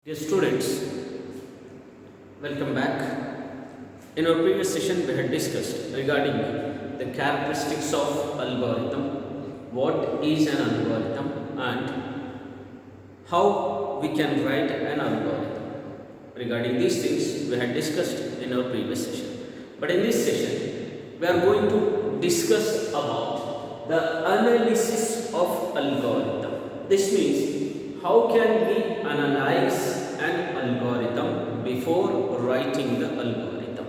Dear students, welcome back. In our previous session, we had discussed regarding the characteristics of algorithm, what is an algorithm, and how we can write an algorithm. Regarding these things, we had discussed in our previous session. But in this session, we are going to discuss about the analysis of algorithm. This means how can we analyze an algorithm before writing the algorithm.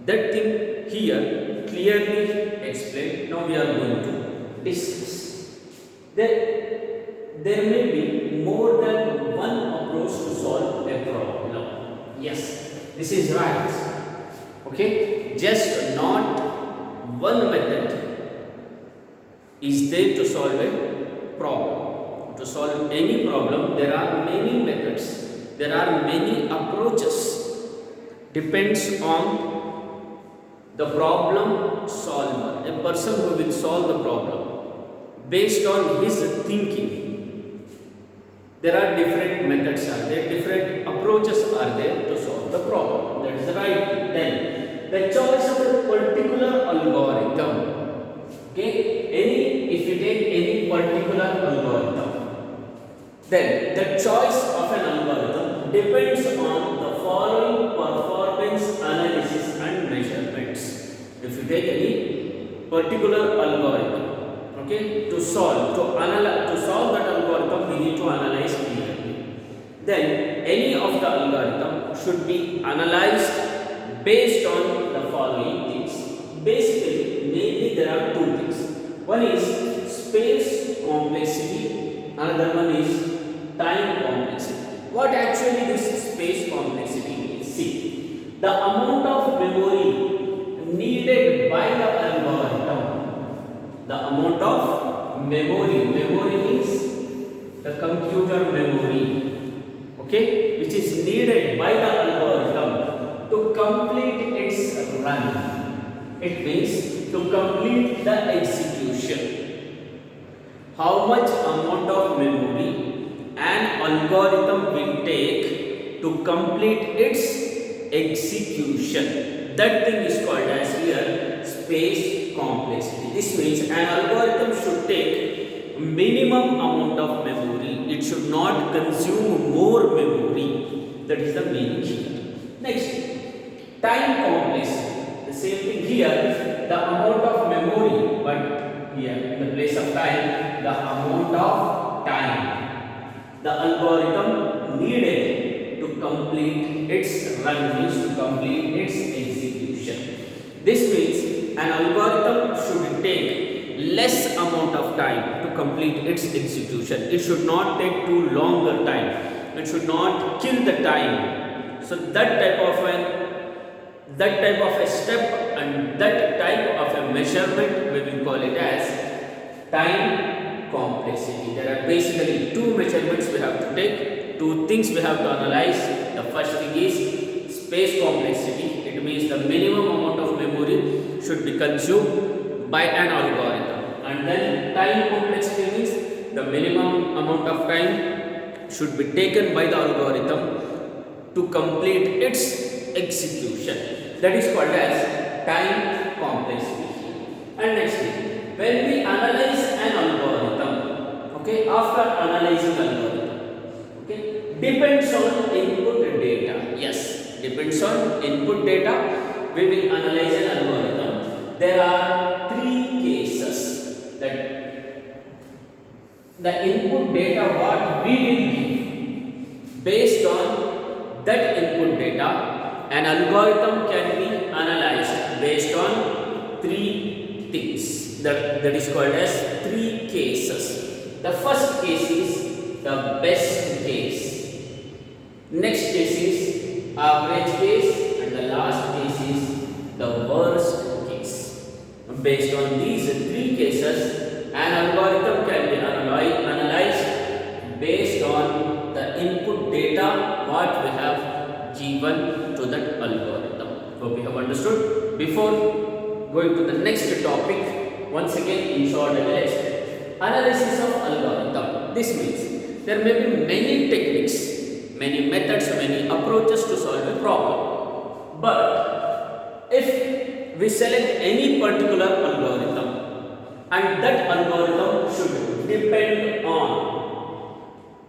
That thing here clearly explained. Now we are going to discuss. There may be more than one approach to solve a problem. Yes, this is right. Okay, just not one method is there to solve a problem. To solve any problem, there are many methods, there are many approaches. Depends on the problem solver, a person who will solve the problem based on his thinking. There are different methods are there, different approaches are there to solve the problem. That is right. Then the choice of a particular algorithm. Okay, if you take any particular algorithm, then the choice of an algorithm depends on the following performance analysis and measurements. If you take any particular algorithm, okay, to solve that algorithm, we need to analyze clearly. Then any of the algorithm should be analyzed based on the following things. Basically, mainly there are two things. One is space complexity, another one is time complexity. What actually this space complexity is? See, the amount of memory needed by the algorithm, the amount of memory means the computer memory, okay, which is needed by the algorithm to complete its run. It means to complete the execution. How much amount of memory an algorithm will take to complete its execution. That thing is called as here space complexity. This means an algorithm should take minimum amount of memory. It should not consume more memory. That is the meaning here. Next, time complexity. The same thing here. The amount of memory, but here in the place of time, the amount of time the algorithm needed to complete its run, means to complete its execution. This means an algorithm should take less amount of time to complete its execution. It should not take too longer time. It should not kill the time. So that type of a step and that type of a measurement we will call it as time complexity. There are basically two measurements we have to take, two things we have to analyze. The first thing is space complexity. It means the minimum amount of memory should be consumed by an algorithm. And then time complexity means the minimum amount of time should be taken by the algorithm to complete its execution. That is called as time complexity. And next thing, when we analyze an algorithm, okay, after analyzing algorithm, okay, depends on input data. Yes, depends on input data. We will analyze an algorithm. There are three cases that the input data what we will give. Based on that input data, an algorithm can be analyzed based on three things. That is called as three cases. The first case is the best case. Next case is average case, and the last case is the worst case. Based on these three cases, an algorithm can be analyzed based on the input data what we have given to that algorithm. Hope you have understood. Before going to the next topic, once again in short I will explain. Analysis of algorithm. This means there may be many techniques many methods, many approaches to solve a problem. But if we select any particular algorithm and that algorithm should depend on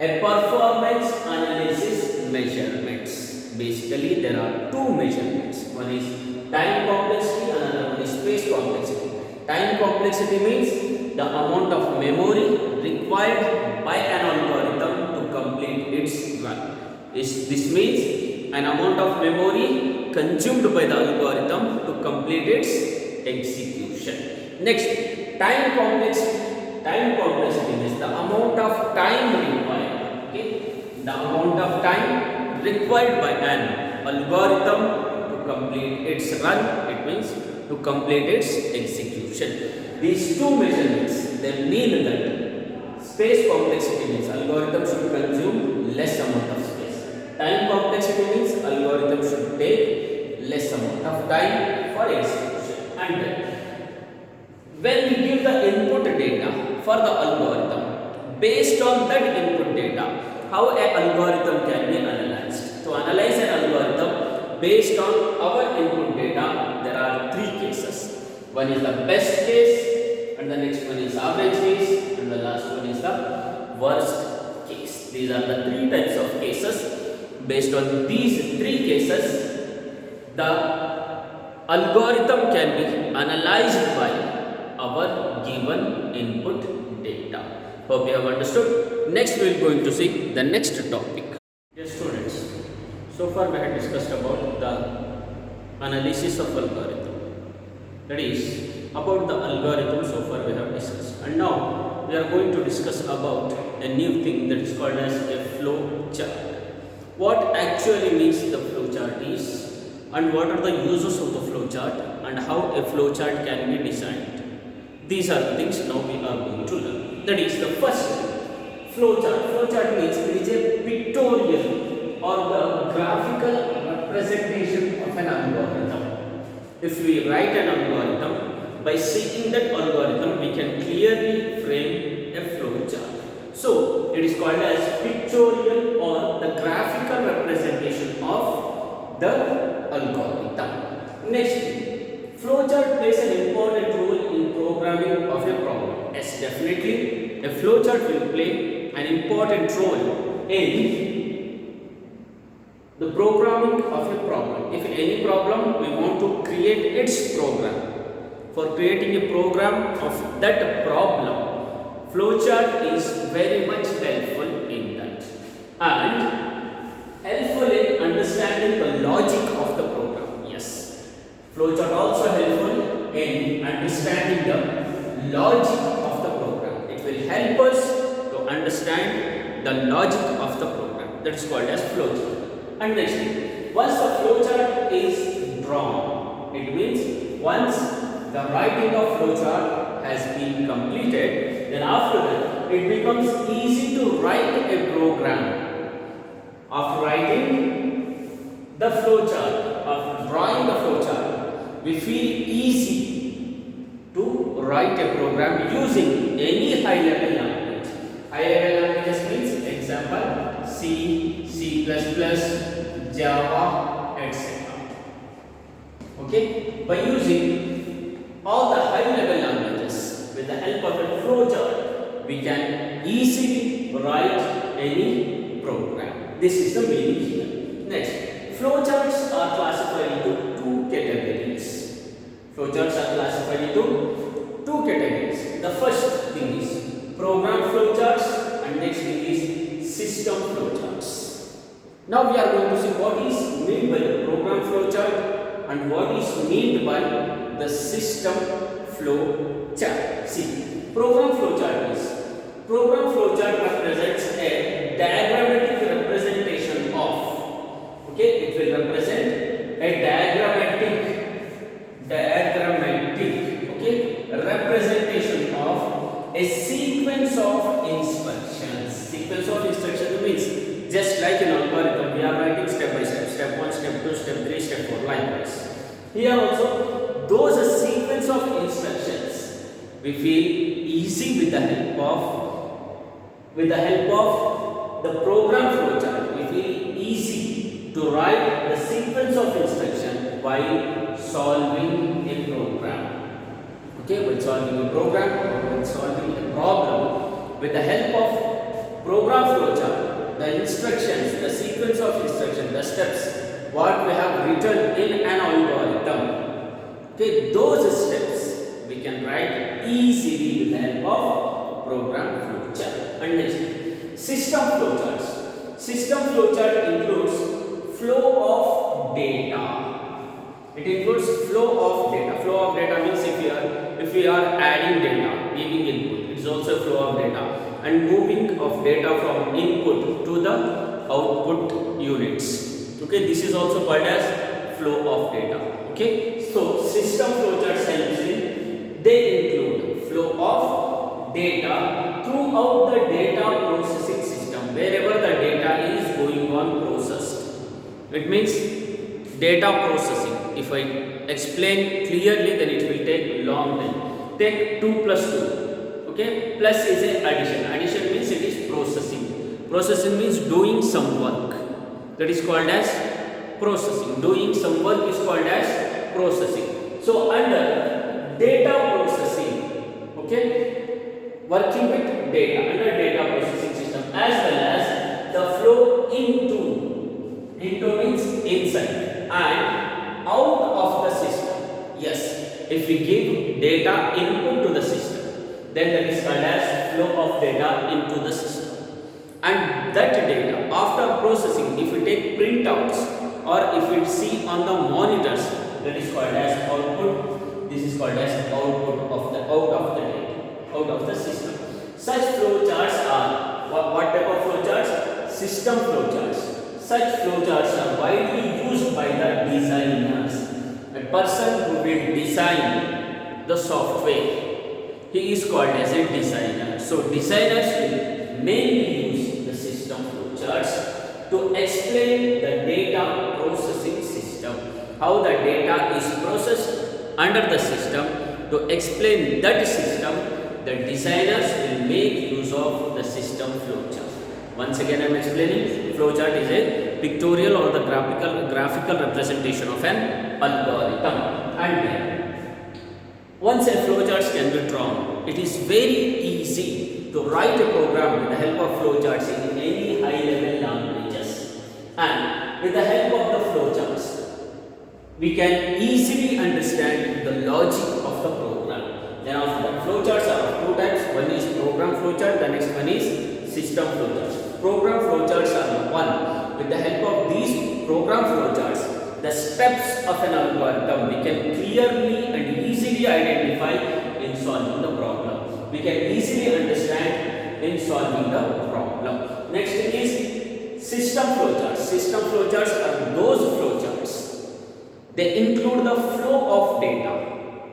a performance analysis measurements. Basically, there are two measurements. One is time complexity, another one is space complexity. Time complexity means the amount of memory required by an algorithm to complete its run. This means an amount of memory consumed by the algorithm to complete its execution. Next, time complexity. Time complexity means the amount of time required. Okay, the amount of time required by an algorithm to complete its run. It means to complete its execution. These two measurements, they mean that space complexity means algorithm should consume less amount of space. Time complexity means algorithm should take less amount of time for execution. And when we give the input data for the algorithm, based on that input data, how an algorithm can be analyzed. To analyze an algorithm based on our input data, there are three cases. One is the best case, and the next one is average case, and the last one is the worst case. These are the three types of cases. Based on these three cases, the algorithm can be analyzed by our given input data. Hope you have understood. Next we are going to see the next topic. Dear students, so far we have discussed about the analysis of algorithm. That is about the algorithm. So far we have discussed, and now we are going to discuss about a new thing that is called as a flow chart. What actually means the flow chart is, and what are the uses of the flow chart, and how a flow chart can be designed. These are the things now we are going to learn. That is the first flow chart. Flow chart means it is a pictorial or the graphical representation of an algorithm. If we write an algorithm, by seeing that algorithm, we can clearly frame a flow chart. So it is called as pictorial or the graphical representation of the algorithm. Next, flowchart plays an important role in programming of a problem. Yes, definitely, a flowchart will play an important role in the programming of a problem. If any problem, we want to create its program. For creating a program of that problem, flowchart is very much helpful in that, and helpful in understanding the logic of the program. Yes, flowchart also helpful in understanding the logic of the program. It will help us to understand the logic of the program. That is called as flowchart. And next thing, once the flowchart is drawn, it means once the writing of flowchart has been completed, then after that it becomes easy to write a program. After writing the flowchart, after drawing the flowchart, we feel easy to write a program using any high level language. High level languages means example C, C++, Java, etc. Okay, by using all the high level languages with the help of a flowchart, we can easily write any program. This is the meaning here. Next, flowcharts are classified into two categories. Flowcharts are classified into two categories. The first thing is program flowcharts, and next thing is system flowcharts. Now we are going to see what is meant by the program flowchart and what is meant by the system flowchart. See, program flowchart represents a diagrammatic representation of, okay, it will represent a diagrammatic, okay, representation of a sequence of instructions. Sequence of instructions means just like an algorithm, we are writing step by step, step 1, step 2, step 3, step 4, likewise. Here also, those sequence of instructions we feel easy with the help of the program flowchart. We feel while solving a program. Okay, while solving a program or while solving a problem, with the help of program flowchart, the instructions, the sequence of instructions, the steps, what we have written in an algorithm, okay, those steps we can write easily with the help of program flowchart. And next, system flowcharts. System flowchart includes flow of data. It includes flow of data. Flow of data means if we are adding data, giving input, it is also flow of data, and moving of data from input to the output units. Okay, this is also called as flow of data. Okay, so system flowcharts helps in, they include flow of data throughout the data processing system, wherever the data is going on processed. It means data processing. If I explain clearly, then it will take long time. Take 2 plus 2. Okay, plus is a addition. Addition means it is processing. Processing means doing some work. That is called as processing. Doing some work is called as processing. So under data processing, okay, working with data under data processing system, as well as the flow into means inside and out of the system. Yes, if we give data input to the system, then that is called as flow of data into the system. And that data after processing, if we take printouts or if we see on the monitors, that is called as output. This is called as output of the out of the system. Such flowcharts are what type of flowcharts? System flowcharts. Such flowcharts are widely used by the designers. A person who will design the software, he is called as a designer. So designers will mainly use the system flowcharts to explain the data processing system, how the data is processed under the system. To explain that system, the designers will make use of the system flowchart. Once again I am explaining, flowchart is a pictorial or the graphical representation of an algorithm. And once a flowchart can be drawn, it is very easy to write a program with the help of flowcharts in any high level languages. And with the help of the flowcharts, we can easily understand the logic of the program. Then after that, flowcharts are of two types. One is program flowchart, the next one is system flowcharts. Program flowcharts are one. With the help of these program flowcharts, the steps of an algorithm we can clearly and easily identify in solving the problem. We can easily understand in solving the problem. Next thing is system flowcharts. System flowcharts are those flowcharts. They include the flow of data.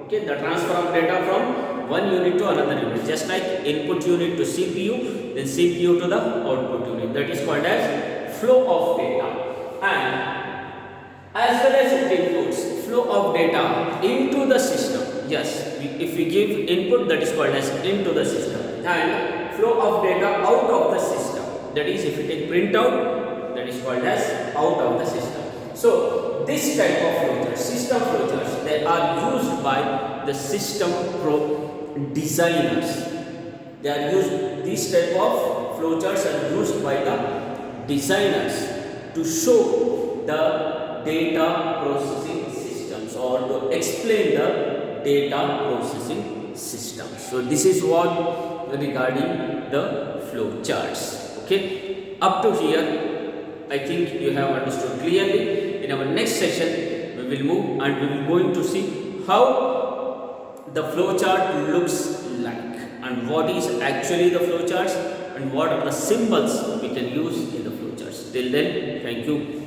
Okay, the transfer of data from one unit to another unit, just like input unit to CPU, then CPU to the output unit. That is called as flow of data. And as well as it includes flow of data into the system. Yes, if we give input, that is called as into the system, and flow of data out of the system. That is, if we take printout, that is called as out of the system. So this type of flowcharts, system flowcharts, they are used by the system designers. They are used. These type of flowcharts are used by the designers to show the data processing systems or to explain the data processing systems. So this is what regarding the flowcharts. Okay, up to here I think you have understood clearly. In our next session, we will move and we will going to see how the flowchart looks like and what is actually the flowcharts and what are the symbols we can use in the flowcharts. Till then, thank you.